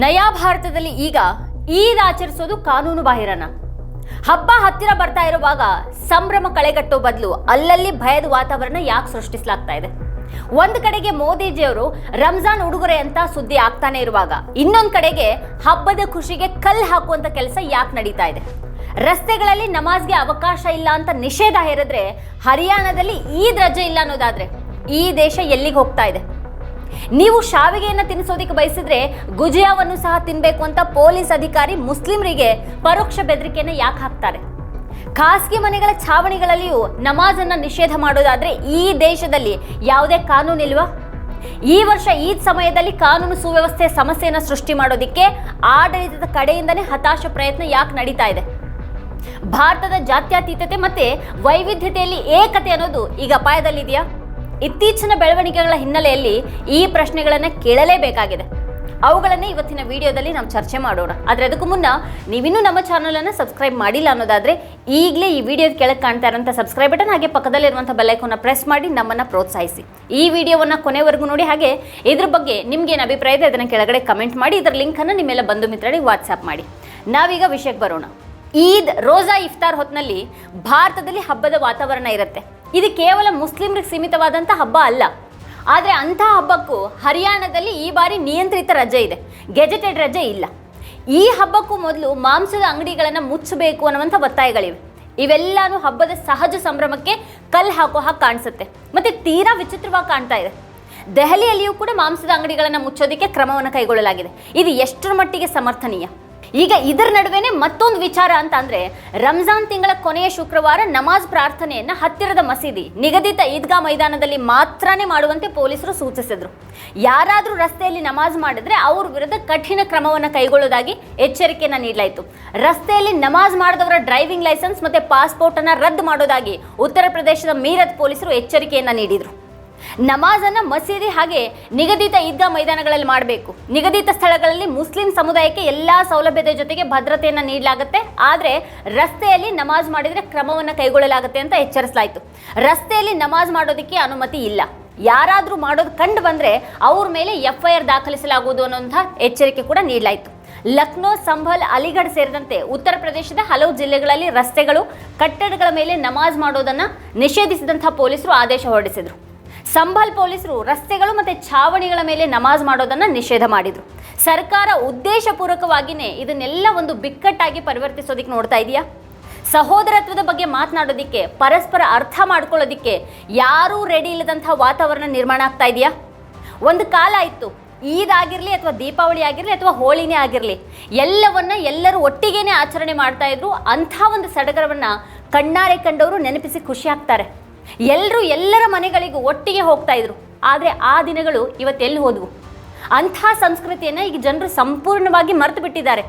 ನಯಾ ಭಾರತದಲ್ಲಿ ಈಗ ಈದ್ ಆಚರಿಸೋದು ಕಾನೂನು ಬಾಹಿರನ? ಹಬ್ಬ ಹತ್ತಿರ ಬರ್ತಾ ಇರುವಾಗ ಸಂಭ್ರಮ ಕಳೆಗಟ್ಟೋ ಬದಲು ಅಲ್ಲಲ್ಲಿ ಭಯದ ವಾತಾವರಣ ಯಾಕೆ ಸೃಷ್ಟಿಸಲಾಗ್ತಾ ಇದೆ? ಒಂದು ಕಡೆಗೆ ಮೋದಿಜಿಯವರು ರಂಜಾನ್ ಉಡುಗೊರೆ ಅಂತ ಸುದ್ದಿ ಆಗ್ತಾನೆ ಇರುವಾಗ, ಇನ್ನೊಂದು ಕಡೆಗೆ ಹಬ್ಬದ ಖುಷಿಗೆ ಕಲ್ಲು ಹಾಕುವಂತ ಕೆಲಸ ಯಾಕೆ ನಡೀತಾ ಇದೆ? ರಸ್ತೆಗಳಲ್ಲಿ ನಮಾಜ್ಗೆ ಅವಕಾಶ ಇಲ್ಲ ಅಂತ ನಿಷೇಧ ಹೇರಿದ್ರೆ ಹರಿಯಾಣದಲ್ಲಿ ಈದ್ ರಜೆ ಇಲ್ಲ ಅನ್ನೋದಾದ್ರೆ ಈ ದೇಶ ಎಲ್ಲಿಗೆ ಹೋಗ್ತಾ ಇದೆ? ನೀವು ಶಾವಿಗೆಯನ್ನು ತಿನ್ನಿಸೋದಕ್ಕೆ ಬಯಸಿದ್ರೆ ಗುಜಿಯಾವನ್ನು ಸಹ ತಿನ್ಬೇಕು ಅಂತ ಪೊಲೀಸ್ ಅಧಿಕಾರಿ ಮುಸ್ಲಿಮರಿಗೆ ಪರೋಕ್ಷ ಬೆದರಿಕೆಯನ್ನು ಯಾಕೆ ಹಾಕ್ತಾರೆ? ಖಾಸಗಿ ಮನೆಗಳ ಛಾವಣಿಗಳಲ್ಲಿಯೂ ನಮಾಜನ್ನ ನಿಷೇಧ ಮಾಡೋದಾದ್ರೆ ಈ ದೇಶದಲ್ಲಿ ಯಾವುದೇ ಕಾನೂನು ಇಲ್ವಾ? ಈ ವರ್ಷ ಈದ್ ಸಮಯದಲ್ಲಿ ಕಾನೂನು ಸುವ್ಯವಸ್ಥೆ ಸಮಸ್ಯೆಯನ್ನು ಸೃಷ್ಟಿ ಮಾಡೋದಿಕ್ಕೆ ಆಡಳಿತದ ಕಡೆಯಿಂದನೇ ಹತಾಶ ಪ್ರಯತ್ನ ಯಾಕೆ ನಡೀತಾ ಇದೆ? ಭಾರತದ ಜಾತ್ಯತೀತತೆ ಮತ್ತೆ ವೈವಿಧ್ಯತೆಯಲ್ಲಿ ಏಕತೆ ಅನ್ನೋದು ಈಗ ಅಪಾಯದಲ್ಲಿದೆಯಾ? ಇತ್ತೀಚಿನ ಬೆಳವಣಿಗೆಗಳ ಹಿನ್ನೆಲೆಯಲ್ಲಿ ಈ ಪ್ರಶ್ನೆಗಳನ್ನು ಕೇಳಲೇಬೇಕಾಗಿದೆ. ಅವುಗಳನ್ನೇ ಇವತ್ತಿನ ವಿಡಿಯೋದಲ್ಲಿ ನಾವು ಚರ್ಚೆ ಮಾಡೋಣ. ಆದರೆ ಅದಕ್ಕೂ ಮುನ್ನ ನೀವಿನ್ನೂ ನಮ್ಮ ಚಾನಲನ್ನು ಸಬ್ಸ್ಕ್ರೈಬ್ ಮಾಡಿಲ್ಲ ಅನ್ನೋದಾದರೆ ಈಗಲೇ ಈ ವಿಡಿಯೋದ ಕೆಳಗೆ ಕಾಣ್ತಾ ಇರೋಂಥ ಸಬ್ಸ್ಕ್ರೈಬ್ ಬಟನ್ ಹಾಗೆ ಪಕ್ಕದಲ್ಲಿರುವಂಥ ಬೆಲ್ ಐಕಾನ್ನ ಪ್ರೆಸ್ ಮಾಡಿ ನಮ್ಮನ್ನು ಪ್ರೋತ್ಸಾಹಿಸಿ. ಈ ವಿಡಿಯೋವನ್ನು ಕೊನೆವರೆಗೂ ನೋಡಿ, ಹಾಗೆ ಇದ್ರ ಬಗ್ಗೆ ನಿಮ್ಗೇನು ಅಭಿಪ್ರಾಯ ಇದೆ ಅದನ್ನು ಕೆಳಗಡೆ ಕಮೆಂಟ್ ಮಾಡಿ. ಇದರ ಲಿಂಕನ್ನು ನಿಮ್ಮೆಲ್ಲ ಬಂಧು ಮಿತ್ರರಿಗೆ ವಾಟ್ಸ್ಆ್ಯಪ್ ಮಾಡಿ. ನಾವೀಗ ವಿಷಯಕ್ಕೆ ಬರೋಣ. ಈದ್, ರೋಜಾ, ಇಫ್ತಾರ್ ಹೊತ್ತಿನಲ್ಲಿ ಭಾರತದಲ್ಲಿ ಹಬ್ಬದ ವಾತಾವರಣ ಇರುತ್ತೆ. ಇದು ಕೇವಲ ಮುಸ್ಲಿಮ್ರಿಗೆ ಸೀಮಿತವಾದಂಥ ಹಬ್ಬ ಅಲ್ಲ. ಆದರೆ ಅಂಥ ಹಬ್ಬಕ್ಕೂ ಹರಿಯಾಣದಲ್ಲಿ ಈ ಬಾರಿ ನಿಯಂತ್ರಿತ ರಜೆ ಇದೆ, ಗೆಜೆಟೆಡ್ ರಜೆ ಇಲ್ಲ. ಈ ಹಬ್ಬಕ್ಕೂ ಮೊದಲು ಮಾಂಸದ ಅಂಗಡಿಗಳನ್ನು ಮುಚ್ಚಬೇಕು ಅನ್ನುವಂಥ ಒತ್ತಾಯಗಳಿವೆ. ಇವೆಲ್ಲನೂ ಹಬ್ಬದ ಸಹಜ ಸಂಭ್ರಮಕ್ಕೆ ಕಲ್ಲು ಹಾಕೋ ಹಾಗೆ ಕಾಣಿಸುತ್ತೆ ಮತ್ತು ತೀರಾ ವಿಚಿತ್ರವಾಗಿ ಕಾಣ್ತಾ ಇದೆ. ದೆಹಲಿಯಲ್ಲಿಯೂ ಕೂಡ ಮಾಂಸದ ಅಂಗಡಿಗಳನ್ನು ಮುಚ್ಚೋದಕ್ಕೆ ಕ್ರಮವನ್ನು ಕೈಗೊಳ್ಳಲಾಗಿದೆ. ಇದು ಎಷ್ಟರ ಮಟ್ಟಿಗೆ ಸಮರ್ಥನೀಯ? ಈಗ ಇದರ ನಡುವೆನೇ ಮತ್ತೊಂದು ವಿಚಾರ ಅಂತ ಅಂದ್ರೆ, ರಂಜಾನ್ ತಿಂಗಳ ಕೊನೆಯ ಶುಕ್ರವಾರ ನಮಾಜ್ ಪ್ರಾರ್ಥನೆಯನ್ನ ಹತ್ತಿರದ ಮಸೀದಿ, ನಿಗದಿತ ಈದ್ಗಾ ಮೈದಾನದಲ್ಲಿ ಮಾತ್ರನೇ ಮಾಡುವಂತೆ ಪೊಲೀಸರು ಸೂಚಿಸಿದ್ರು. ಯಾರಾದರೂ ರಸ್ತೆಯಲ್ಲಿ ನಮಾಜ್ ಮಾಡಿದ್ರೆ ಅವ್ರ ವಿರುದ್ಧ ಕಠಿಣ ಕ್ರಮವನ್ನು ಕೈಗೊಳ್ಳೋದಾಗಿ ಎಚ್ಚರಿಕೆಯನ್ನ ನೀಡಲಾಯಿತು. ರಸ್ತೆಯಲ್ಲಿ ನಮಾಜ್ ಮಾಡಿದವರ ಡ್ರೈವಿಂಗ್ ಲೈಸೆನ್ಸ್ ಮತ್ತೆ ಪಾಸ್ಪೋರ್ಟ್ ಅನ್ನ ರದ್ದು ಮಾಡೋದಾಗಿ ಉತ್ತರ ಪ್ರದೇಶದ ಮೀರತ್ ಪೊಲೀಸರು ಎಚ್ಚರಿಕೆಯನ್ನ ನೀಡಿದ್ರು. ನಮಾಜನ್ನು ಮಸೀದಿ ಹಾಗೆ ನಿಗದಿತ ಈದ್ಗಾ ಮೈದಾನಗಳಲ್ಲಿ ಮಾಡಬೇಕು. ನಿಗದಿತ ಸ್ಥಳಗಳಲ್ಲಿ ಮುಸ್ಲಿಂ ಸಮುದಾಯಕ್ಕೆ ಎಲ್ಲ ಸೌಲಭ್ಯದ ಜೊತೆಗೆ ಭದ್ರತೆಯನ್ನು ನೀಡಲಾಗುತ್ತೆ. ಆದರೆ ರಸ್ತೆಯಲ್ಲಿ ನಮಾಜ್ ಮಾಡಿದರೆ ಕ್ರಮವನ್ನು ಕೈಗೊಳ್ಳಲಾಗುತ್ತೆ ಅಂತ ಎಚ್ಚರಿಸಲಾಯಿತು. ರಸ್ತೆಯಲ್ಲಿ ನಮಾಜ್ ಮಾಡೋದಕ್ಕೆ ಅನುಮತಿ ಇಲ್ಲ. ಯಾರಾದರೂ ಮಾಡೋದು ಕಂಡು ಬಂದರೆ ಅವ್ರ ಮೇಲೆ FIR ದಾಖಲಿಸಲಾಗುವುದು ಅನ್ನೋಂಥ ಎಚ್ಚರಿಕೆ ಕೂಡ ನೀಡಲಾಯಿತು. ಲಕ್ನೋ, ಸಂಭಲ್, ಅಲಿಗಢ್ ಸೇರಿದಂತೆ ಉತ್ತರ ಪ್ರದೇಶದ ಹಲವು ಜಿಲ್ಲೆಗಳಲ್ಲಿ ರಸ್ತೆಗಳು, ಕಟ್ಟಡಗಳ ಮೇಲೆ ನಮಾಜ್ ಮಾಡೋದನ್ನು ನಿಷೇಧಿಸಿದಂಥ ಪೊಲೀಸರು ಆದೇಶ ಹೊರಡಿಸಿದರು. ಸಂಭಲ್ ಪೊಲೀಸರು ರಸ್ತೆಗಳು ಮತ್ತು ಛಾವಣಿಗಳ ಮೇಲೆ ನಮಾಜ್ ಮಾಡೋದನ್ನು ನಿಷೇಧ ಮಾಡಿದರು. ಸರ್ಕಾರ ಉದ್ದೇಶಪೂರ್ವಕವಾಗಿಯೇ ಇದನ್ನೆಲ್ಲ ಒಂದು ಬಿಕ್ಕಟ್ಟಾಗಿ ಪರಿವರ್ತಿಸೋದಕ್ಕೆ ನೋಡ್ತಾ ಇದೆಯಾ? ಸಹೋದರತ್ವದ ಬಗ್ಗೆ ಮಾತನಾಡೋದಕ್ಕೆ, ಪರಸ್ಪರ ಅರ್ಥ ಮಾಡ್ಕೊಳ್ಳೋದಕ್ಕೆ ಯಾರೂ ರೆಡಿ ಇಲ್ಲದಂಥ ವಾತಾವರಣ ನಿರ್ಮಾಣ ಆಗ್ತಾ ಇದೆಯಾ? ಒಂದು ಕಾಲ ಇತ್ತು, ಈದ್ ಆಗಿರಲಿ ಅಥವಾ ದೀಪಾವಳಿ ಆಗಿರಲಿ ಅಥವಾ ಹೋಳಿನೇ ಆಗಿರಲಿ, ಎಲ್ಲರೂ ಒಟ್ಟಿಗೇನೆ ಆಚರಣೆ ಮಾಡ್ತಾ ಇದ್ರು. ಅಂಥ ಒಂದು ಸಡಗರವನ್ನು ಕಣ್ಣಾರೆ ಕಂಡವರು ನೆನಪಿಸಿ ಖುಷಿ ಆಗ್ತಾರೆ. ಎಲ್ಲರ ಮನೆಗಳಿಗೂ ಒಟ್ಟಿಗೆ ಹೋಗ್ತಾ ಇದ್ರು. ಆದರೆ ಆ ದಿನಗಳು ಇವತ್ತೆಲ್ಲಿ ಹೋದವು? ಅಂಥ ಸಂಸ್ಕೃತಿಯನ್ನು ಈಗ ಜನರು ಸಂಪೂರ್ಣವಾಗಿ ಮರೆತು ಬಿಟ್ಟಿದ್ದಾರೆ.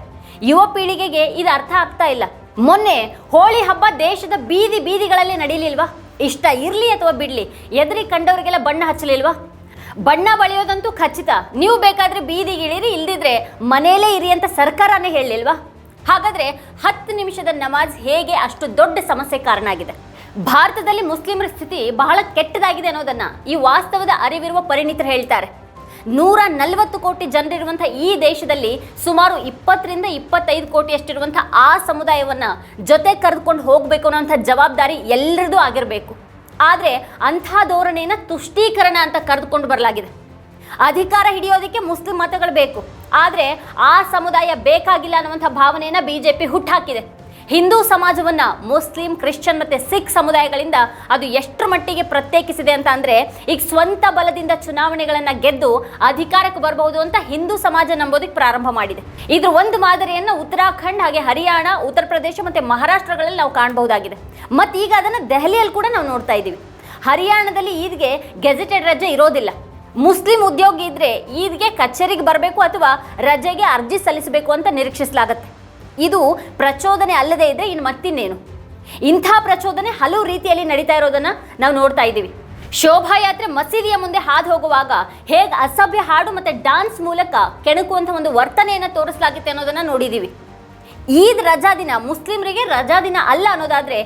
ಯುವ ಪೀಳಿಗೆಗೆ ಇದು ಅರ್ಥ ಆಗ್ತಾ ಇಲ್ಲ. ಮೊನ್ನೆ ಹೋಳಿ ಹಬ್ಬ ದೇಶದ ಬೀದಿಗಳಲ್ಲಿ ನಡೀಲಿಲ್ವಾ? ಇಷ್ಟ ಇರಲಿ ಅಥವಾ ಬಿಡಲಿ, ಎದುರಿ ಕಂಡವರಿಗೆಲ್ಲ ಬಣ್ಣ ಹಚ್ಚಲಿಲ್ವಾ? ಬಣ್ಣ ಬಳಿಯೋದಂತೂ ಖಚಿತ. ನೀವು ಬೇಕಾದರೆ ಬೀದಿಗಿಳಿರಿ, ಇಲ್ದಿದ್ರೆ ಮನೆಯಲ್ಲೇ ಇರಿ ಅಂತ ಸರ್ಕಾರನೇ ಹೇಳಲಿಲ್ವಾ? ಹಾಗಾದರೆ 10 ನಿಮಿಷದ ನಮಾಜ್ ಹೇಗೆ ಅಷ್ಟು ದೊಡ್ಡ ಸಮಸ್ಯೆ ಕಾರಣ ಆಗಿದೆ? ಭಾರತದಲ್ಲಿ ಮುಸ್ಲಿಮರ ಸ್ಥಿತಿ ಬಹಳ ಕೆಟ್ಟದಾಗಿದೆ ಅನ್ನೋದನ್ನ ಈ ವಾಸ್ತವದ ಅರಿವಿರುವ ಪರಿಣಿತರು ಹೇಳ್ತಾರೆ. 140 ಕೋಟಿ ಜನರಿರುವಂಥ ಈ ದೇಶದಲ್ಲಿ ಸುಮಾರು 20 ರಿಂದ 25 ಕೋಟಿಯಷ್ಟಿರುವಂಥ ಆ ಸಮುದಾಯವನ್ನು ಜೊತೆ ಕರೆದುಕೊಂಡು ಹೋಗಬೇಕು ಅನ್ನೋಂಥ ಜವಾಬ್ದಾರಿ ಎಲ್ಲರದ್ದು ಆಗಿರಬೇಕು. ಆದರೆ ಅಂಥ ಧೋರಣೆಯನ್ನು ತುಷ್ಟೀಕರಣ ಅಂತ ಕರೆದುಕೊಂಡು ಬರಲಾಗಿದೆ. ಅಧಿಕಾರ ಹಿಡಿಯೋದಕ್ಕೆ ಮುಸ್ಲಿಂ ಮತಗಳು ಬೇಕು, ಆದರೆ ಆ ಸಮುದಾಯ ಬೇಕಾಗಿಲ್ಲ ಅನ್ನುವಂಥ ಭಾವನೆಯನ್ನು BJP ಹುಟ್ಟಾಕಿದೆ. ಹಿಂದೂ ಸಮಾಜವನ್ನು ಮುಸ್ಲಿಂ, ಕ್ರಿಶ್ಚಿಯನ್ ಮತ್ತು ಸಿಖ್ ಸಮುದಾಯಗಳಿಂದ ಅದು ಎಷ್ಟರ ಮಟ್ಟಿಗೆ ಪ್ರತ್ಯೇಕಿಸಿದೆ ಅಂತ ಅಂದರೆ, ಈಗ ಸ್ವಂತ ಬಲದಿಂದ ಚುನಾವಣೆಗಳನ್ನು ಗೆದ್ದು ಅಧಿಕಾರಕ್ಕೆ ಬರಬಹುದು ಅಂತ ಹಿಂದೂ ಸಮಾಜ ನಂಬೋದಕ್ಕೆ ಪ್ರಾರಂಭ ಮಾಡಿದೆ. ಇದ್ರ ಒಂದು ಮಾದರಿಯನ್ನು ಉತ್ತರಾಖಂಡ್ ಹಾಗೆ ಹರಿಯಾಣ, ಉತ್ತರ ಪ್ರದೇಶ ಮತ್ತು ಮಹಾರಾಷ್ಟ್ರಗಳಲ್ಲಿ ನಾವು ಕಾಣಬಹುದಾಗಿದೆ. ಮತ್ತು ಈಗ ಅದನ್ನು ದೆಹಲಿಯಲ್ಲಿ ಕೂಡ ನಾವು ನೋಡ್ತಾ ಇದ್ದೀವಿ. ಹರಿಯಾಣದಲ್ಲಿ ಈದ್ಗೆ ಗೆಜೆಟೆಡ್ ರಜೆ ಇರೋದಿಲ್ಲ. ಮುಸ್ಲಿಂ ಉದ್ಯೋಗಿ ಇದ್ರೆ ಈದ್ಗೆ ಕಚೇರಿಗೆ ಬರಬೇಕು ಅಥವಾ ರಜೆಗೆ ಅರ್ಜಿ ಸಲ್ಲಿಸಬೇಕು ಅಂತ ನಿರೀಕ್ಷಿಸಲಾಗುತ್ತೆ. ಇದು ಪ್ರಚೋದನೆ ಅಲ್ಲದೆ ಇದ್ರೆ ಇನ್ನು ಮತ್ತಿನ್ನೇನು? ಇಂಥ ಪ್ರಚೋದನೆ ಹಲವು ರೀತಿಯಲ್ಲಿ ನಡೀತಾ ಇರೋದನ್ನು ನಾವು ನೋಡ್ತಾ ಇದ್ದೀವಿ. ಶೋಭಾಯಾತ್ರೆ ಮಸೀದಿಯ ಮುಂದೆ ಹಾದು ಹೋಗುವಾಗ ಹೇಗೆ ಅಸಭ್ಯ ಹಾಡು ಮತ್ತು ಡಾನ್ಸ್ ಮೂಲಕ ಕೆಣಕುವಂಥ ಒಂದು ವರ್ತನೆಯನ್ನು ತೋರಿಸಲಾಗುತ್ತೆ ಅನ್ನೋದನ್ನು ನೋಡಿದ್ದೀವಿ. ಈದ್ ರಜಾ ದಿನ ಮುಸ್ಲಿಮರಿಗೆ ರಜಾ ದಿನ ಅಲ್ಲ ಅನ್ನೋದಾದರೆ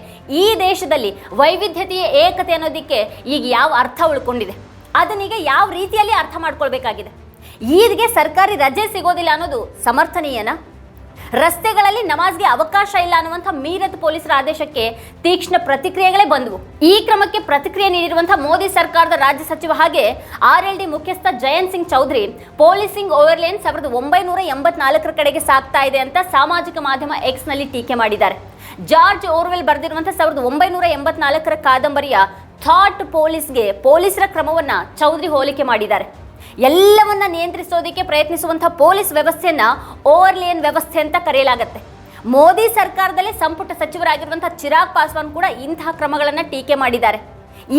ಈ ದೇಶದಲ್ಲಿ ವೈವಿಧ್ಯತೆಯ ಏಕತೆ ಅನ್ನೋದಕ್ಕೆ ಈಗ ಯಾವ ಅರ್ಥ ಉಳ್ಕೊಂಡಿದೆ? ಅದನ್ನೀಗ ಯಾವ ರೀತಿಯಲ್ಲಿ ಅರ್ಥ ಮಾಡ್ಕೊಳ್ಬೇಕಾಗಿದೆ? ಈದ್ಗೆ ಸರ್ಕಾರಿ ರಜೆ ಸಿಗೋದಿಲ್ಲ ಅನ್ನೋದು ಸಮರ್ಥನೀಯನಾ? ರಸ್ತೆಗಳಲ್ಲಿ ನಮಾಜ್ಗೆ ಅವಕಾಶ ಇಲ್ಲ ಅನ್ನುವಂಥ ಮೀರತ್ ಪೊಲೀಸರ ಆದೇಶಕ್ಕೆ ತೀಕ್ಷ್ಣ ಪ್ರತಿಕ್ರಿಯೆಗಳೇ ಬಂದವು. ಈ ಕ್ರಮಕ್ಕೆ ಪ್ರತಿಕ್ರಿಯೆ ನೀಡಿರುವಂತಹ ಮೋದಿ ಸರ್ಕಾರದ ರಾಜ್ಯ ಸಚಿವ ಹಾಗೆ RLD ಮುಖ್ಯಸ್ಥ ಜಯಂತ್ ಸಿಂಗ್ ಚೌಧರಿ ಪೊಲೀಸಿಂಗ್ ಓವರ್ಲೇನ್ 1984 ಕಡೆಗೆ ಸಾಗ್ತಾ ಇದೆ ಅಂತ ಸಾಮಾಜಿಕ ಮಾಧ್ಯಮ X ನಲ್ಲಿ ಟೀಕೆ ಮಾಡಿದ್ದಾರೆ. ಜಾರ್ಜ್ ಓರ್ವೆಲ್ ಬರೆದಿರುವಂತಹ 1984 ಕಾದಂಬರಿಯ ಥಾಟ್ ಪೊಲೀಸ್ಗೆ ಪೊಲೀಸರ ಕ್ರಮವನ್ನ ಚೌಧರಿ ಹೋಲಿಕೆ ಮಾಡಿದ್ದಾರೆ. ಎಲ್ಲವನ್ನ ನಿಯಂತ್ರಿಸೋದಕ್ಕೆ ಪ್ರಯತ್ನಿಸುವಂತಹ ಪೊಲೀಸ್ ವ್ಯವಸ್ಥೆಯನ್ನ ಓವರ್ಲೇನ್ ವ್ಯವಸ್ಥೆ ಅಂತ ಕರೆಯಲಾಗುತ್ತೆ. ಮೋದಿ ಸರ್ಕಾರದಲ್ಲಿ ಸಂಪುಟ ಸಚಿವರಾಗಿರುವಂತಹ ಚಿರಾಗ್ ಪಾಸ್ವಾನ್ ಕೂಡ ಇಂತಹ ಕ್ರಮಗಳನ್ನ ಟೀಕೆ ಮಾಡಿದ್ದಾರೆ.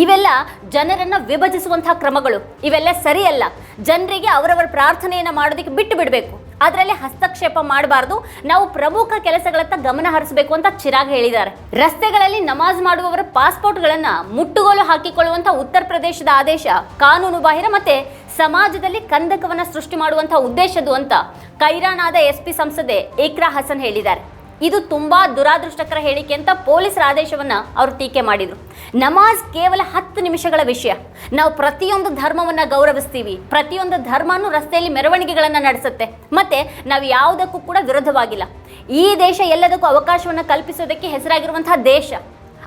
ಇವೆಲ್ಲ ಜನರನ್ನ ವಿಭಜಿಸುವಂತಹ ಕ್ರಮಗಳು, ಇವೆಲ್ಲ ಸರಿಯಲ್ಲ. ಜನರಿಗೆ ಅವರವರ ಪ್ರಾರ್ಥನೆಯನ್ನ ಮಾಡೋದಕ್ಕೆ ಬಿಟ್ಟು ಬಿಡಬೇಕು, ಅದರಲ್ಲಿ ಹಸ್ತಕ್ಷೇಪ ಮಾಡಬಾರದು, ನಾವು ಪ್ರಮುಖ ಕೆಲಸಗಳತ್ತ ಗಮನ ಹರಿಸಬೇಕು ಅಂತ ಚಿರಾಗ್ ಹೇಳಿದ್ದಾರೆ. ರಸ್ತೆಗಳಲ್ಲಿ ನಮಾಜ್ ಮಾಡುವವರ ಪಾಸ್ಪೋರ್ಟ್ಗಳನ್ನ ಮುಟ್ಟುಗೋಲು ಹಾಕಿಕೊಳ್ಳುವಂತ ಉತ್ತರ ಪ್ರದೇಶದ ಆದೇಶ ಕಾನೂನು ಬಾಹಿರ ಮತ್ತೆ ಸಮಾಜದಲ್ಲಿ ಕಂದಕವನ್ನ ಸೃಷ್ಟಿ ಮಾಡುವಂತಹ ಉದ್ದೇಶದ್ದು ಅಂತ ಕೈರಾನಾದ SP ಸಂಸದೆ ಇಕ್ರಾ ಹಸನ್ ಹೇಳಿದ್ದಾರೆ. ಇದು ತುಂಬಾ ದುರಾದೃಷ್ಟಕರ ಹೇಳಿಕೆ ಅಂತ ಪೊಲೀಸರ ಆದೇಶವನ್ನ ಅವರು ಟೀಕೆ ಮಾಡಿದ್ರು. ನಮಾಜ್ ಕೇವಲ 10 ನಿಮಿಷಗಳ ವಿಷಯ. ನಾವು ಪ್ರತಿಯೊಂದು ಧರ್ಮವನ್ನ ಗೌರವಿಸ್ತೀವಿ, ಪ್ರತಿಯೊಂದು ಧರ್ಮನೂ ರಸ್ತೆಯಲ್ಲಿ ಮೆರವಣಿಗೆಗಳನ್ನ ನಡೆಸುತ್ತೆ, ಮತ್ತೆ ನಾವು ಯಾವುದಕ್ಕೂ ಕೂಡ ವಿರೋಧವಾಗಿಲ್ಲ. ಈ ದೇಶ ಎಲ್ಲದಕ್ಕೂ ಅವಕಾಶವನ್ನ ಕಲ್ಪಿಸೋದಕ್ಕೆ ಹೆಸರಾಗಿರುವಂತಹ ದೇಶ.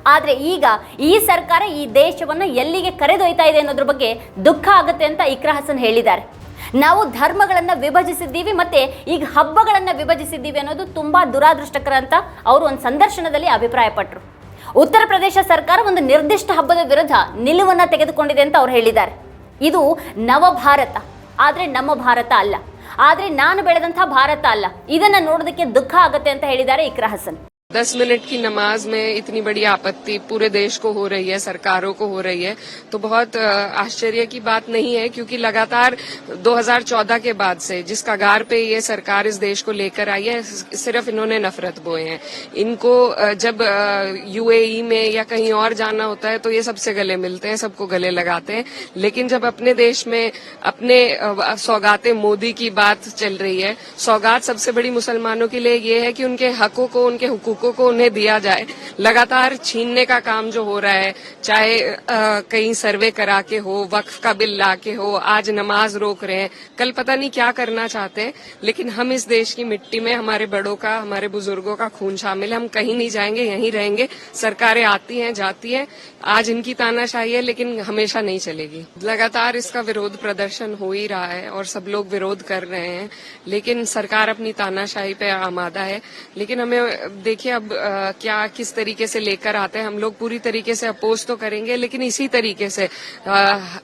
ಆದ್ರೆ ಈಗ ಈ ಸರ್ಕಾರ ಈ ದೇಶವನ್ನ ಎಲ್ಲಿಗೆ ಕರೆದೊಯ್ತಾ ಇದೆ ಅನ್ನೋದ್ರ ಬಗ್ಗೆ ದುಃಖ ಆಗುತ್ತೆ ಅಂತ ಇಕ್ರಾ ಹಸನ್ ಹೇಳಿದ್ದಾರೆ. ನಾವು ಧರ್ಮಗಳನ್ನ ವಿಭಜಿಸಿದ್ದೀವಿ ಮತ್ತೆ ಈಗ ಹಬ್ಬಗಳನ್ನ ವಿಭಜಿಸಿದ್ದೀವಿ ಅನ್ನೋದು ತುಂಬಾ ದುರಾದೃಷ್ಟಕರ ಅಂತ ಅವರು ಒಂದು ಸಂದರ್ಶನದಲ್ಲಿ ಅಭಿಪ್ರಾಯಪಟ್ಟರು. ಉತ್ತರ ಪ್ರದೇಶ ಸರ್ಕಾರ ಒಂದು ನಿರ್ದಿಷ್ಟ ಹಬ್ಬದ ವಿರುದ್ಧ ನಿಲುವನ್ನ ತೆಗೆದುಕೊಂಡಿದೆ ಅಂತ ಅವ್ರು ಹೇಳಿದ್ದಾರೆ. ಇದು ನವ ಭಾರತ, ಆದ್ರೆ ನಮ್ಮ ಭಾರತ ಅಲ್ಲ, ಆದ್ರೆ ನಾನು ಬೆಳೆದಂತಹ ಭಾರತ ಅಲ್ಲ. ಇದನ್ನ ನೋಡೋದಕ್ಕೆ ದುಃಖ ಆಗುತ್ತೆ ಅಂತ ಹೇಳಿದ್ದಾರೆ ಇಕ್ರಾ ಹಸನ್. 10 मिनट की नमाज में इतनी बड़ी आपत्ति पूरे देश को हो रही है, सरकारों को हो रही है, तो बहुत आश्चर्य की बात नहीं है, क्योंकि लगातार 2014 के बाद से जिस कगार पे ये सरकार इस देश को लेकर आई है, सिर्फ इन्होंने नफरत बोए हैं. इनको जब UAE में या कहीं और जाना होता है तो ये सबसे गले मिलते हैं, सबको गले लगाते हैं, लेकिन जब अपने देश में अपने सौगाते मोदी की बात चल रही है, सौगात सबसे बड़ी मुसलमानों के लिए ये है कि उनके हकों को, उनके हुकूकों को उन्हें दिया जाए. लगातार छीनने का काम जो हो रहा है, चाहे कहीं सर्वे करा के हो, वक्फ का बिल ला के हो, आज नमाज रोक रहे हैं, कल पता नहीं क्या करना चाहते हैं, लेकिन हम इस देश की मिट्टी में हमारे बड़ों का, हमारे बुजुर्गों का खून शामिल है. हम कहीं नहीं जाएंगे, यहीं रहेंगे. सरकारें आती हैं जाती हैं, आज इनकी तानाशाही है लेकिन हमेशा नहीं चलेगी. लगातार इसका विरोध प्रदर्शन हो ही रहा है और सब लोग विरोध कर रहे हैं, लेकिन सरकार अपनी तानाशाही पे आमादा है. लेकिन हमें देखिए अब क्या किस तरीके से लेकर आते हैं. हम लोग पूरी तरीके से अपोज तो करेंगे, लेकिन इसी तरीके से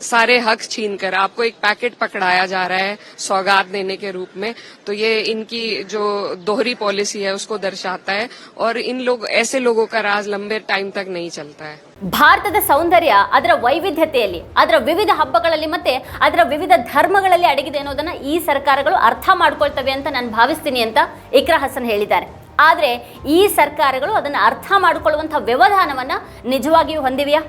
सारे हक छीन कर आपको एक पैकेट पकड़ाया जा रहा है सौगात देने के रूप में, तो ये इनकी जो दोहरी पॉलिसी है उसको दर्शाता है. और इन लोग ऐसे लोगों का राज लंबे टाइम तक नहीं चलता है. ಭಾರತದ ಸೌಂದರ್ಯ ಅದರ ವೈವಿಧ್ಯತೆಯಲ್ಲಿ, ಅದರ ವಿವಿಧ ಹಬ್ಬಗಳಲ್ಲಿ ಮತ್ತೆ ಅದರ ವಿವಿಧ ಧರ್ಮಗಳಲ್ಲಿ ಅಡಗಿದೆ ಅನ್ನೋದನ್ನ ಈ ಸರ್ಕಾರಗಳು ಅರ್ಥ ಮಾಡ್ಕೊಳ್ತವೆ ಅಂತ ನಾನು ಭಾವಿಸ್ತೀನಿ ಅಂತ ಇಕ್ರಾ ಹಸನ್ ಹೇಳಿದ್ದಾರೆ. ಆದ್ರೆ ಈ ಸರ್ಕಾರಗಳು ಅದನ್ನು ಅರ್ಥ ಮಾಡಿಕೊಳ್ಳುವಂತಹ ವ್ಯವಧಾನವನ್ನ ನಿಜವಾಗಿಯೂ ಹೊಂದಿವೆಯಾ?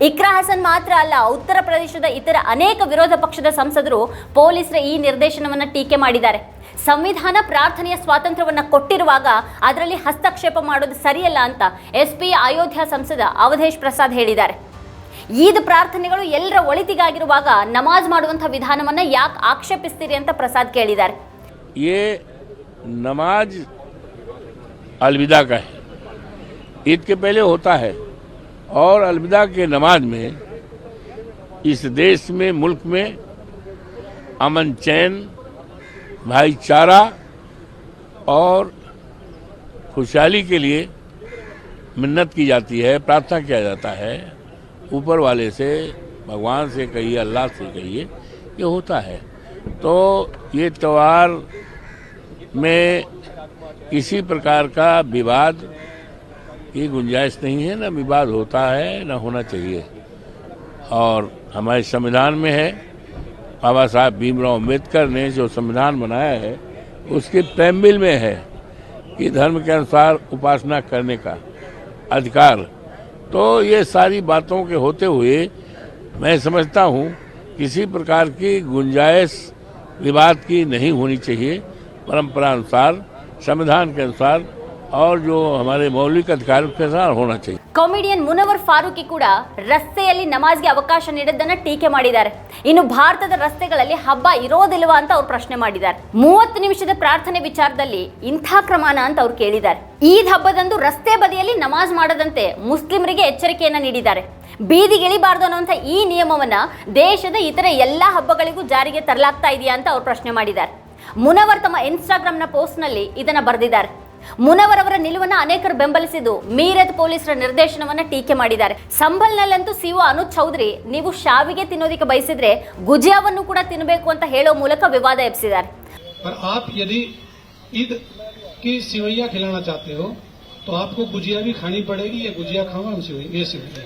ಇಕ್ರಾ ಹಸನ್ ಮಾತ್ರ ಅಲ್ಲ, ಉತ್ತರ ಪ್ರದೇಶದ ಇತರ ಅನೇಕ ವಿರೋಧ ಪಕ್ಷದ ಸಂಸದರು ಪೊಲೀಸರ ಈ ನಿರ್ದೇಶನವನ್ನ ಟೀಕೆ ಮಾಡಿದ್ದಾರೆ. ಸಂವಿಧಾನ ಪ್ರಾರ್ಥನೆಯ ಸ್ವಾತಂತ್ರ್ಯವನ್ನ ಕೊಟ್ಟಿರುವಾಗ ಅದರಲ್ಲಿ ಹಸ್ತಕ್ಷೇಪ ಮಾಡೋದು ಸರಿಯಲ್ಲ ಅಂತ SP ಅಯೋಧ್ಯ ಸಂಸದ ಅವಧೇಶ್ ಪ್ರಸಾದ್ ಹೇಳಿದ್ದಾರೆ. ಈದ್ ಪ್ರಾರ್ಥನೆಗಳು ಎಲ್ಲರ ಒಳಿತಿಗಾಗಿರುವಾಗ ನಮಾಜ್ ಮಾಡುವಂತಹ ವಿಧಾನವನ್ನ ಯಾಕೆ ಆಕ್ಷೇಪಿಸ್ತೀರಿ ಅಂತ ಪ್ರಸಾದ್ ಕೇಳಿದ್ದಾರೆ. नमाज अलविदा का है, ईद के पहले होता है, और अलविदा के नमाज में इस देश में, मुल्क में अमन चैन, भाईचारा और खुशहाली के लिए मिन्नत की जाती है, प्रार्थना किया जाता है. ऊपर वाले से, भगवान से कहिए, अल्लाह से कहिए, ये होता है. तो ये त्यौहार में किसी प्रकार का विवाद की गुंजाइश नहीं है, न विवाद होता है, न होना चाहिए. और हमारे संविधान में है, बाबा साहब भीमराव अम्बेडकर ने जो संविधान बनाया है उसके प्रेम्बिल में है कि धर्म के अनुसार उपासना करने का अधिकार. तो ये सारी बातों के होते हुए मैं समझता हूँ किसी प्रकार की गुंजाइश विवाद की नहीं होनी चाहिए. परंपरा अनुसार, संविधान के अनुसार और जो हमारे मौलिक अधिकारों के साथ होना चाहिए। ಕಾಮಿಡಿಯನ್ ಮುನವರ್ ಫಾರೂಕಿ ಕೂಡ ರಸ್ತೆಯಲ್ಲಿ ನಮಾಜ್ಗೆ ಅವಕಾಶ ನೀಡಿದ್ದನ್ನ ಟೀಕೆ ಮಾಡಿದ್ದಾರೆ. ಇನ್ನು ಭಾರತದ ರಸ್ತೆಗಳಲ್ಲಿ ಹಬ್ಬ ಇರೋದಿಲ್ವಾ ಅಂತ ಅವ್ರು ಪ್ರಶ್ನೆ ಮಾಡಿದ್ದಾರೆ. 30 ನಿಮಿಷದ ಪ್ರಾರ್ಥನೆ ವಿಚಾರದಲ್ಲಿ ಇಂಥ ಕ್ರಮಾನ ಅಂತ ಅವ್ರು ಕೇಳಿದ್ದಾರೆ. ಈದ್ ಹಬ್ಬದಂದು ರಸ್ತೆ ಬದಿಯಲ್ಲಿ ನಮಾಜ್ ಮಾಡದಂತೆ ಮುಸ್ಲಿಮರಿಗೆ ಎಚ್ಚರಿಕೆಯನ್ನ ನೀಡಿದ್ದಾರೆ. ಬೀದಿಗಿಳಿಬಾರ್ದು ಅನ್ನುವಂಥ ಈ ನಿಯಮವನ್ನ ದೇಶದ ಇತರ ಎಲ್ಲ ಹಬ್ಬಗಳಿಗೂ ಜಾರಿಗೆ ತರಲಾಗ್ತಾ ಇದೆಯಾ ಅಂತ ಅವ್ರು ಪ್ರಶ್ನೆ ಮಾಡಿದ್ದಾರೆ. ಮುನವರ್ ತಮ್ಮ ಇನ್ಸ್ಟಾಗ್ರಾಮ್ನ ಪೋಸ್ಟ್ನಲ್ಲಿ ಇದನ್ನ ಬರೆದಿದ್ದಾರೆ. ಮುನವರ್ ಅವರ ನಿಲುವನ್ನ ಅನೇಕರು ಬೆಂಬಲಿಸಿದ್ದು ಮೀರತ್ ಪೊಲೀಸರ ನಿರ್ದೇಶನವನ್ನ ಟೀಕೆ ಮಾಡಿದ್ದಾರೆ. ಸಂಭಲ್ನಲ್ಲಂತೂ ಸಿಒ ಅನುಜ್ ಚೌಧರಿ ನೀವು ಶಾವಿಗೆ ತಿನ್ನೋದಕ್ಕೆ ಬಯಸಿದ್ರೆ ಗುಜಿಯಾವನ್ನು ಕೂಡ ತಿನ್ನಬೇಕು ಅಂತ ಹೇಳೋ ಮೂಲಕ ವಿವಾದ ಎಬ್ಬಿಸಿದ್ದಾರೆ. की सिवैया खिलाना चाहते हो तो आपको गुजिया भी खानी पड़ेगी. ये गुजिया खाओ ये सिवैया.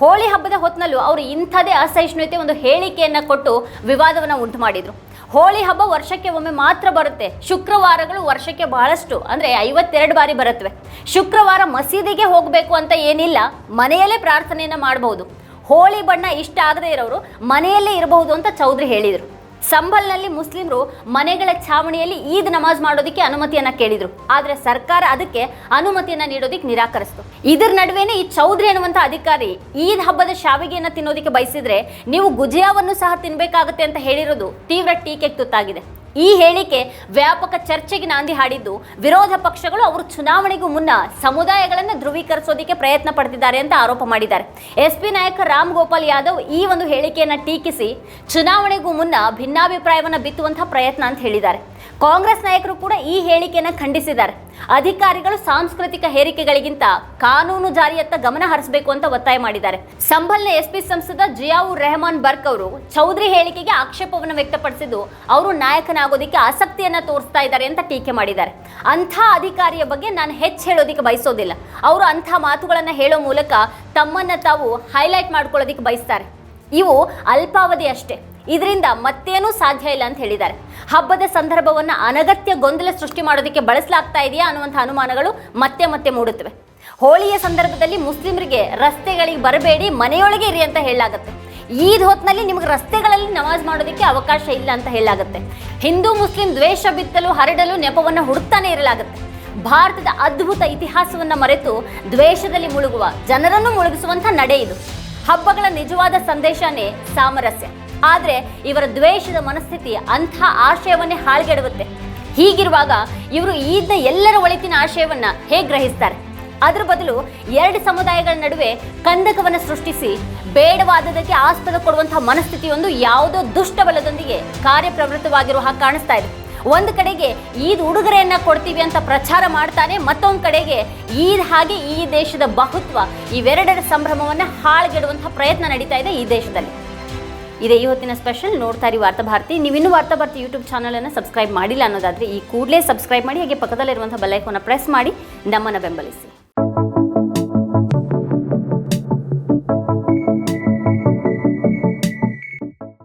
ಹೋಳಿ ಹಬ್ಬದ ಹೊತ್ತಿನಲ್ಲೂ ಅವರು ಇಂಥದೇ ಅಸಹಿಷ್ಣುತೆ ಒಂದು ಹೇಳಿಕೆಯನ್ನ ಕೊಟ್ಟು ವಿವಾದವನ್ನ ಉಂಟು ಮಾಡಿದ್ರು. ಹೋಳಿ ಹಬ್ಬ ವರ್ಷಕ್ಕೆ ಒಮ್ಮೆ ಮಾತ್ರ ಬರುತ್ತೆ. ಶುಕ್ರವಾರಗಳು ವರ್ಷಕ್ಕೆ ಬಹಳಷ್ಟು ಅಂದ್ರೆ 52 ಬಾರಿ ಬರುತ್ತವೆ. ಶುಕ್ರವಾರ ಮಸೀದಿಗೆ ಹೋಗಬೇಕು ಅಂತ ಏನಿಲ್ಲ, ಮನೆಯಲ್ಲೇ ಪ್ರಾರ್ಥನೆಯನ್ನ ಮಾಡಬಹುದು. ಹೋಳಿ ಬಣ್ಣ ಇಷ್ಟ ಆಗದೆ ಇರೋರು ಮನೆಯಲ್ಲೇ ಇರಬಹುದು ಅಂತ ಚೌಧರಿ ಹೇಳಿದರು. ಸಂಭಲ್ನಲ್ಲಿ ಮುಸ್ಲಿಮರು ಮನೆಗಳ ಛಾವಣಿಯಲ್ಲಿ ಈದ್ ನಮಾಜ್ ಮಾಡೋದಕ್ಕೆ ಅನುಮತಿಯನ್ನ ಕೇಳಿದ್ರು. ಆದ್ರೆ ಸರ್ಕಾರ ಅದಕ್ಕೆ ಅನುಮತಿಯನ್ನ ನೀಡೋದಕ್ಕೆ ನಿರಾಕರಿಸಿತು. ಇದರ ನಡುವೆನೇ ಈ ಚೌಧರಿ ಅನ್ನುವಂಥ ಅಧಿಕಾರಿ ಈದ್ ಹಬ್ಬದ ಶಾವಿಗೆಯನ್ನ ತಿನ್ನೋದಕ್ಕೆ ಬಯಸಿದ್ರೆ ನೀವು ಗುಜಿಯಾವನ್ನು ಸಹ ತಿನ್ಬೇಕಾಗತ್ತೆ ಅಂತ ಹೇಳಿರೋದು ತೀವ್ರ ಟೀಕೆಗೆ ತುತ್ತಾಗಿದೆ. ಈ ಹೇಳಿಕೆ ವ್ಯಾಪಕ ಚರ್ಚೆಗೆ ನಾಂದಿ ಹಾಡಿದ್ದು ವಿರೋಧ ಪಕ್ಷಗಳು ಅವರು ಚುನಾವಣೆಗೂ ಮುನ್ನ ಸಮುದಾಯಗಳನ್ನು ಧ್ರುವೀಕರಿಸೋದಕ್ಕೆ ಪ್ರಯತ್ನ ಪಡ್ತಿದ್ದಾರೆ ಅಂತ ಆರೋಪ ಮಾಡಿದ್ದಾರೆ. ಎಸ್ಪಿ ನಾಯಕ ರಾಮ್ ಗೋಪಾಲ್ ಯಾದವ್ ಈ ಒಂದು ಹೇಳಿಕೆಯನ್ನು ಟೀಕಿಸಿ ಚುನಾವಣೆಗೂ ಮುನ್ನ ಭಿನ್ನಾಭಿಪ್ರಾಯವನ್ನು ಬಿತ್ತುವಂತಹ ಪ್ರಯತ್ನ ಅಂತ ಹೇಳಿದ್ದಾರೆ. ಕಾಂಗ್ರೆಸ್ ನಾಯಕರು ಕೂಡ ಈ ಹೇಳಿಕೆಯನ್ನು ಖಂಡಿಸಿದ್ದಾರೆ. ಅಧಿಕಾರಿಗಳು ಸಾಂಸ್ಕೃತಿಕ ಹೇರಿಕೆಗಳಿಗಿಂತ ಕಾನೂನು ಜಾರಿಯತ್ತ ಗಮನ ಹರಿಸಬೇಕು ಅಂತ ಒತ್ತಾಯ ಮಾಡಿದ್ದಾರೆ. ಸಂಭಲ್ನ ಎಸ್ಪಿ ಸಂಸದ ಜಿಯಾವುರ್ ರೆಹಮಾನ್ ಬರ್ಕ್ ಅವರು ಚೌಧರಿ ಹೇಳಿಕೆಗೆ ಆಕ್ಷೇಪವನ್ನು ವ್ಯಕ್ತಪಡಿಸಿದ್ದು ಅವರು ನಾಯಕನಾಗೋದಕ್ಕೆ ಆಸಕ್ತಿಯನ್ನ ತೋರಿಸ್ತಾ ಇದ್ದಾರೆ ಅಂತ ಟೀಕೆ ಮಾಡಿದ್ದಾರೆ. ಅಂಥ ಅಧಿಕಾರಿಯ ಬಗ್ಗೆ ನಾನು ಹೆಚ್ಚು ಹೇಳೋದಕ್ಕೆ ಬಯಸೋದಿಲ್ಲ. ಅವರು ಅಂಥ ಮಾತುಗಳನ್ನು ಹೇಳೋ ಮೂಲಕ ತಮ್ಮನ್ನ ತಾವು ಹೈಲೈಟ್ ಮಾಡ್ಕೊಳ್ಳೋದಕ್ಕೆ ಬಯಸ್ತಾರೆ. ಇವು ಅಲ್ಪಾವಧಿ ಅಷ್ಟೇ, ಇದರಿಂದ ಮತ್ತೇನೂ ಸಾಧ್ಯ ಇಲ್ಲ ಅಂತ ಹೇಳಿದ್ದಾರೆ. ಹಬ್ಬದ ಸಂದರ್ಭವನ್ನು ಅನಗತ್ಯ ಗೊಂದಲ ಸೃಷ್ಟಿ ಮಾಡೋದಕ್ಕೆ ಬಳಸಲಾಗ್ತಾ ಇದೆಯಾ ಅನ್ನುವಂಥ ಅನುಮಾನಗಳು ಮತ್ತೆ ಮತ್ತೆ ಮೂಡುತ್ತವೆ. ಹೋಳಿಯ ಸಂದರ್ಭದಲ್ಲಿ ಮುಸ್ಲಿಮರಿಗೆ ರಸ್ತೆಗಳಿಗೆ ಬರಬೇಡಿ, ಮನೆಯೊಳಗೆ ಇರಿ ಅಂತ ಹೇಳಲಾಗುತ್ತೆ. ಈದ್ ಹೊತ್ತಿನಲ್ಲಿ ನಿಮಗೆ ರಸ್ತೆಗಳಲ್ಲಿ ನಮಾಜ್ ಮಾಡೋದಕ್ಕೆ ಅವಕಾಶ ಇಲ್ಲ ಅಂತ ಹೇಳಲಾಗುತ್ತೆ. ಹಿಂದೂ ಮುಸ್ಲಿಂ ದ್ವೇಷ ಬಿತ್ತಲು ಹರಡಲು ನೆಪವನ್ನು ಹುಡುಕ್ತಾನೆ ಇರಲಾಗುತ್ತೆ. ಭಾರತದ ಅದ್ಭುತ ಇತಿಹಾಸವನ್ನ ಮರೆತು ದ್ವೇಷದಲ್ಲಿ ಮುಳುಗುವ ಜನರನ್ನು ಮುಳುಗಿಸುವಂಥ ನಡೆ ಇದು. ಹಬ್ಬಗಳ ನಿಜವಾದ ಸಂದೇಶನೇ ಸಾಮರಸ್ಯ. ಆದರೆ ಇವರ ದ್ವೇಷದ ಮನಸ್ಥಿತಿ ಅಂಥ ಆಶಯವನ್ನೇ ಹಾಳ್ಗೆಡುತ್ತೆ. ಹೀಗಿರುವಾಗ ಇವರು ಈದ್ನ ಎಲ್ಲರ ಒಳಿತಿನ ಆಶಯವನ್ನ ಹೇಗೆ ಗ್ರಹಿಸ್ತಾರೆ? ಅದರ ಬದಲು 2 ಸಮುದಾಯಗಳ ನಡುವೆ ಕಂದಕವನ್ನು ಸೃಷ್ಟಿಸಿ ಬೇಡವಾದದಕ್ಕೆ ಆಸ್ಪದ ಕೊಡುವಂತಹ ಮನಸ್ಥಿತಿಯೊಂದು ಯಾವುದೋ ದುಷ್ಟಬಲದೊಂದಿಗೆ ಕಾರ್ಯಪ್ರವೃತ್ತವಾಗಿರುವ ಹಾಗೆ ಕಾಣಿಸ್ತಾ ಇದೆ. ಒಂದು ಕಡೆಗೆ ಈದ್ ಉಡುಗೊರೆಯನ್ನ ಕೊಡ್ತೀವಿ ಅಂತ ಪ್ರಚಾರ ಮಾಡ್ತಾನೆ, ಮತ್ತೊಂದು ಕಡೆಗೆ ಈದ್ ಹಾಗೆ ಈ ದೇಶದ ಬಹುತ್ವ ಇವೆರಡರ ಸಂಭ್ರಮವನ್ನು ಹಾಳ್ಗೆಡುವಂತಹ ಪ್ರಯತ್ನ ನಡೀತಾ ಇದೆ ಈ ದೇಶದಲ್ಲಿ. ಇದೇ ಈ ಹೊತ್ತಿನ ಸ್ಪೆಷಲ್. ನೋಡ್ತಾ ಇರಿ ವಾರ್ತಾಭಾರತಿ. ನೀವಿನ್ನೂ ವಾರ್ತಾಭಾರತಿ ಯೂಟ್ಯೂಬ್ ಚಾನಲನ್ನು ಸಬ್ಸ್ಕ್ರೈಬ್ ಮಾಡಿಲ್ಲ ಅನ್ನೋದಾದರೆ ಈ ಕೂಡಲೇ ಸಬ್ಸ್ಕ್ರೈಬ್ ಮಾಡಿ, ಹಾಗೆ ಪಕ್ಕದಲ್ಲಿರುವಂಥ ಬೆಲ್ ಐಕಾನ್ನ ಪ್ರೆಸ್ ಮಾಡಿ ನಮ್ಮನ್ನು ಬೆಂಬಲಿಸಿ.